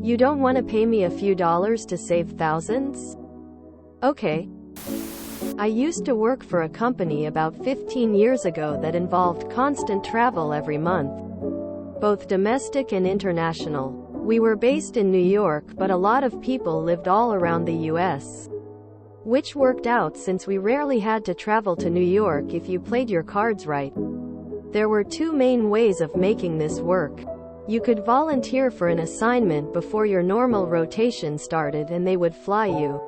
You don't want to pay me a few dollars to save thousands? Okay. I used to work for a company about 15 years ago that involved constant travel every month, both domestic and international. We were based in New York, but a lot of people lived all around the US, which worked out since we rarely had to travel to New York if you played your cards right. There were two main ways of making this work. You could volunteer for an assignment before your normal rotation started and they would fly you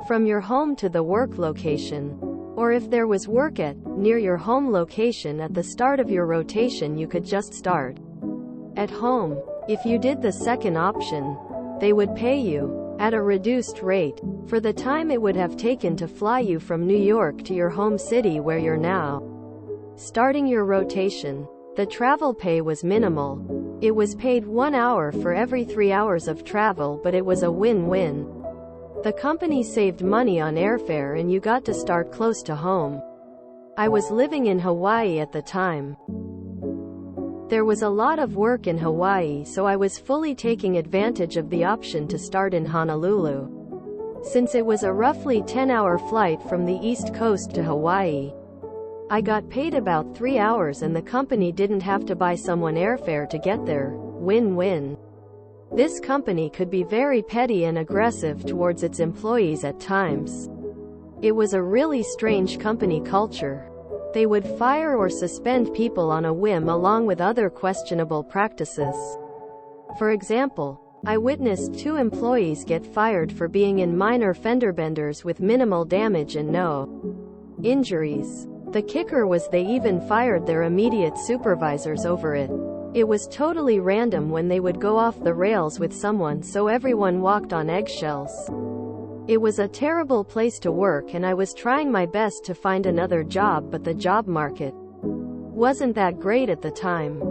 from your home to the work location. Or if there was work near your home location at the start of your rotation, you could just start at home. If you did the second option, they would pay you at a reduced rate for the time it would have taken to fly you from New York to your home city where you're now starting your rotation. The travel pay was minimal. It was paid 1 hour for every 3 hours of travel, but it was a win-win. The company saved money on airfare and you got to start close to home. I was living in Hawaii at the time. There was a lot of work in Hawaii, so I was fully taking advantage of the option to start in Honolulu, since it was a roughly 10-hour flight from the East Coast to Hawaii. I got paid about 3 hours and the company didn't have to buy someone airfare to get there. Win-win. This company could be very petty and aggressive towards its employees at times. It was a really strange company culture. They would fire or suspend people on a whim along with other questionable practices. For example, I witnessed 2 employees get fired for being in minor fender benders with minimal damage and no injuries. The kicker was they even fired their immediate supervisors over it. It was totally random when they would go off the rails with someone, so everyone walked on eggshells. It was a terrible place to work and I was trying my best to find another job, but the job market wasn't that great at the time.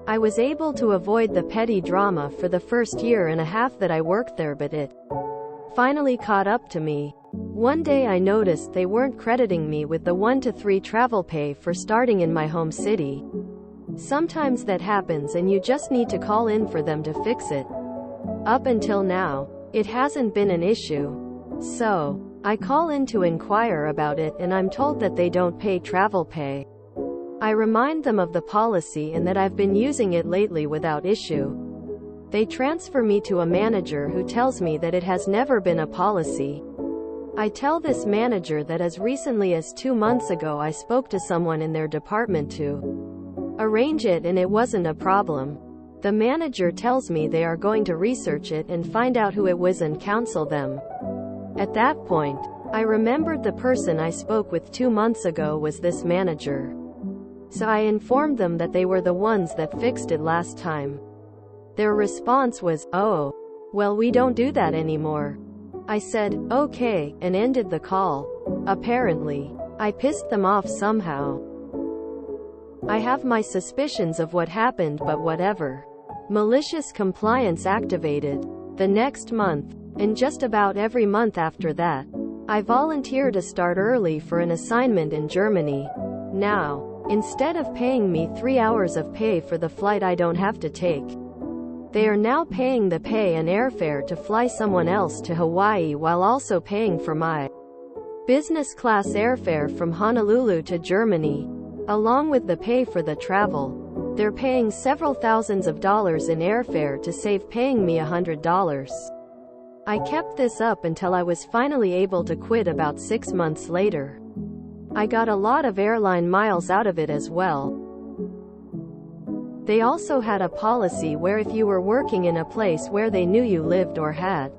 I was able to avoid the petty drama for the first year and a half that I worked there, but it finally caught up to me. One day I noticed they weren't crediting me with the 1 to 3 travel pay for starting in my home city. Sometimes that happens and you just need to call in for them to fix it. Up until now, it hasn't been an issue. So, I call in to inquire about it and I'm told that they don't pay travel pay. I remind them of the policy and that I've been using it lately without issue. They transfer me to a manager who tells me that it has never been a policy. I tell this manager that as recently as 2 months ago I spoke to someone in their department to arrange it and it wasn't a problem. The manager tells me they are going to research it and find out who it was and counsel them. At that point, I remembered the person I spoke with 2 months ago was this manager. So I informed them that they were the ones that fixed it last time. Their response was, "Oh, well, we don't do that anymore." I said, "Okay," and ended the call. Apparently, I pissed them off somehow. I have my suspicions of what happened, but whatever. Malicious compliance activated the next month, and just about every month after that, I volunteer to start early for an assignment in Germany. Now, instead of paying me 3 hours of pay for the flight I don't have to take, they are now paying the pay and airfare to fly someone else to Hawaii while also paying for my business class airfare from Honolulu to Germany. Along with the pay for the travel, they're paying several thousands of dollars in airfare to save paying me $100. I kept this up until I was finally able to quit about 6 months later. I got a lot of airline miles out of it as well. They also had a policy where if you were working in a place where they knew you lived or had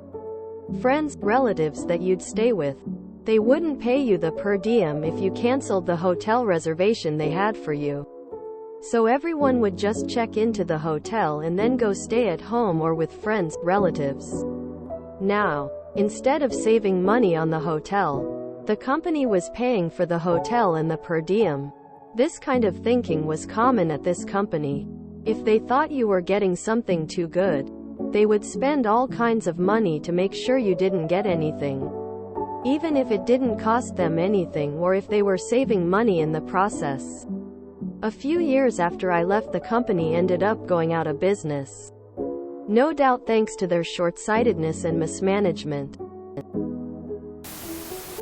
friends, relatives that you'd stay with, they wouldn't pay you the per diem if you canceled the hotel reservation they had for you. So everyone would just check into the hotel and then go stay at home or with friends, relatives. Now, instead of saving money on the hotel, the company was paying for the hotel and the per diem. This kind of thinking was common at this company. If they thought you were getting something too good, they would spend all kinds of money to make sure you didn't get anything, even if it didn't cost them anything or if they were saving money in the process. A few years after I left, the company ended up going out of business. No doubt thanks to their short-sightedness and mismanagement.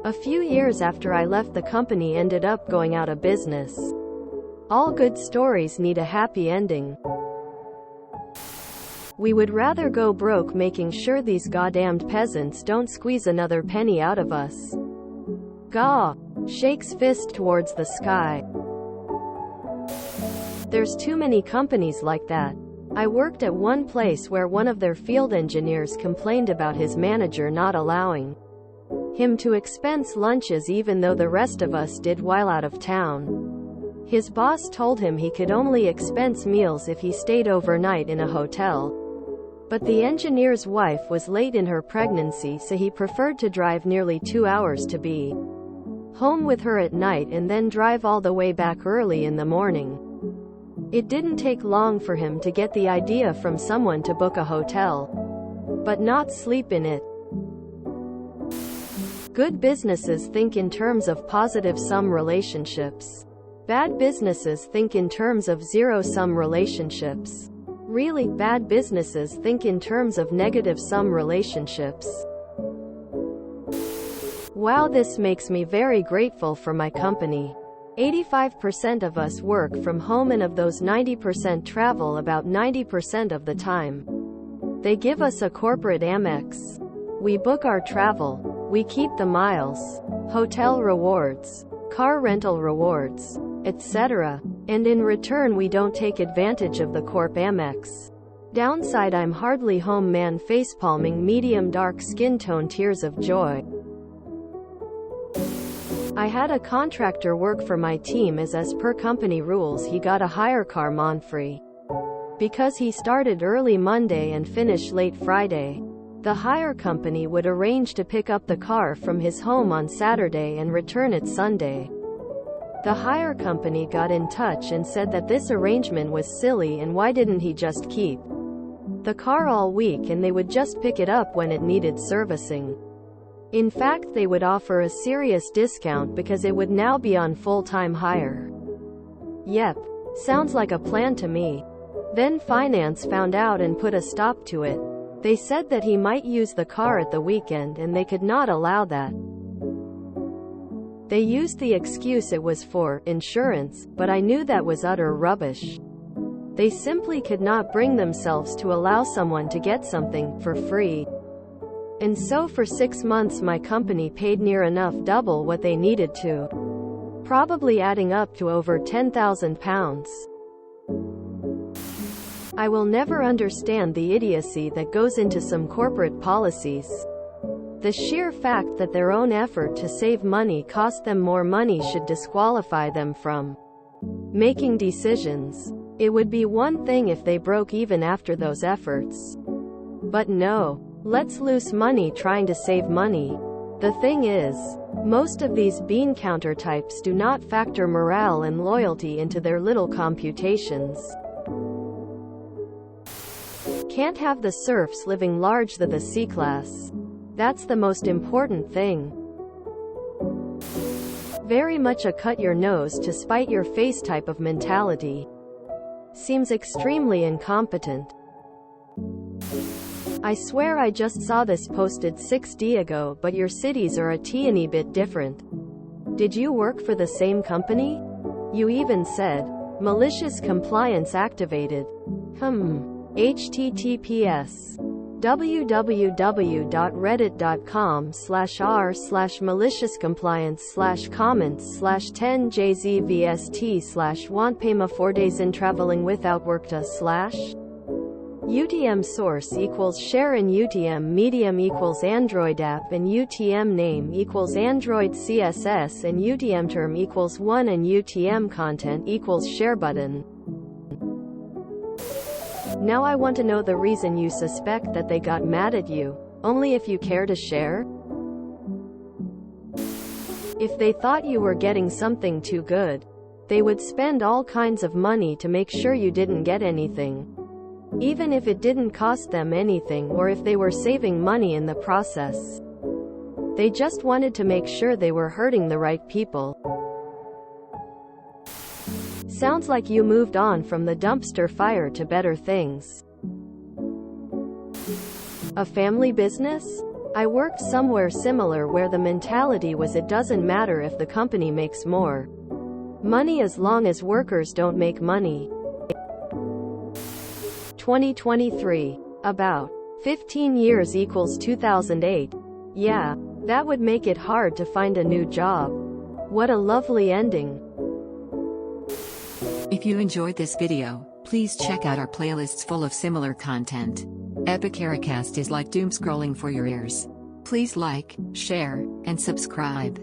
A few years after I left, the company ended up going out of business. All good stories need a happy ending. We would rather go broke making sure these goddamned peasants don't squeeze another penny out of us. Gah! Shakes fist towards the sky. There's too many companies like that. I worked at one place where one of their field engineers complained about his manager not allowing him to expense lunches even though the rest of us did while out of town. His boss told him he could only expense meals if he stayed overnight in a hotel. But the engineer's wife was late in her pregnancy, so he preferred to drive nearly 2 hours to be home with her at night and then drive all the way back early in the morning. It didn't take long for him to get the idea from someone to book a hotel, but not sleep in it. Good businesses think in terms of positive-sum relationships. Bad businesses think in terms of zero-sum relationships. Really bad businesses think in terms of negative-sum relationships. Wow, this makes me very grateful for my company. 85% of us work from home, and of those 90% travel about 90% of the time. They give us a corporate Amex. We book our travel. We keep the miles, hotel rewards, car rental rewards, etc. And in return we don't take advantage of the Corp Amex. Downside: I'm hardly home, man. Facepalming, medium dark skin tone, tears of joy. I had a contractor work for my team as per company rules he got a hire car free. Because he started early Monday and finished late Friday. The hire company would arrange to pick up the car from his home on Saturday and return it Sunday. The hire company got in touch and said that this arrangement was silly and why didn't he just keep the car all week and they would just pick it up when it needed servicing. In fact, they would offer a serious discount because it would now be on full-time hire. Yep, sounds like a plan to me. Then finance found out and put a stop to it. They said that he might use the car at the weekend and they could not allow that. They used the excuse it was for insurance, but I knew that was utter rubbish. They simply could not bring themselves to allow someone to get something for free. And so for 6 months my company paid near enough double what they needed to, probably adding up to over £10,000. I will never understand the idiocy that goes into some corporate policies. The sheer fact that their own effort to save money cost them more money should disqualify them from making decisions. It would be one thing if they broke even after those efforts. But no. Let's lose money trying to save money. The thing is, most of these bean counter types do not factor morale and loyalty into their little computations. Can't have the serfs living large the C-class. That's the most important thing. Very much a cut your nose to spite your face type of mentality. Seems extremely incompetent. I swear I just saw this posted 6 days ago, but your cities are a teeny bit different. Did you work for the same company? You even said, malicious compliance activated. https www.reddit.com/r/malicious compliance/comments/10jzvst/wantpayma 4 days in traveling without workta/ UTM source equals share and UTM medium equals Android app and UTM name equals Android CSS and UTM term equals 1 and UTM content equals share button. Now I want to know the reason you suspect that they got mad at you, only if you care to share? If they thought you were getting something too good, they would spend all kinds of money to make sure you didn't get anything. Even if it didn't cost them anything or if they were saving money in the process. They just wanted to make sure they were hurting the right people. Sounds like you moved on from the dumpster fire to better things. A family business? I worked somewhere similar where the mentality was it doesn't matter if the company makes more money as long as workers don't make money. 2023. About 15 years equals 2008. Yeah, that would make it hard to find a new job. What a lovely ending. If you enjoyed this video, please check out our playlists full of similar content. Epicaricast is like doom scrolling for your ears. Please like, share, and subscribe.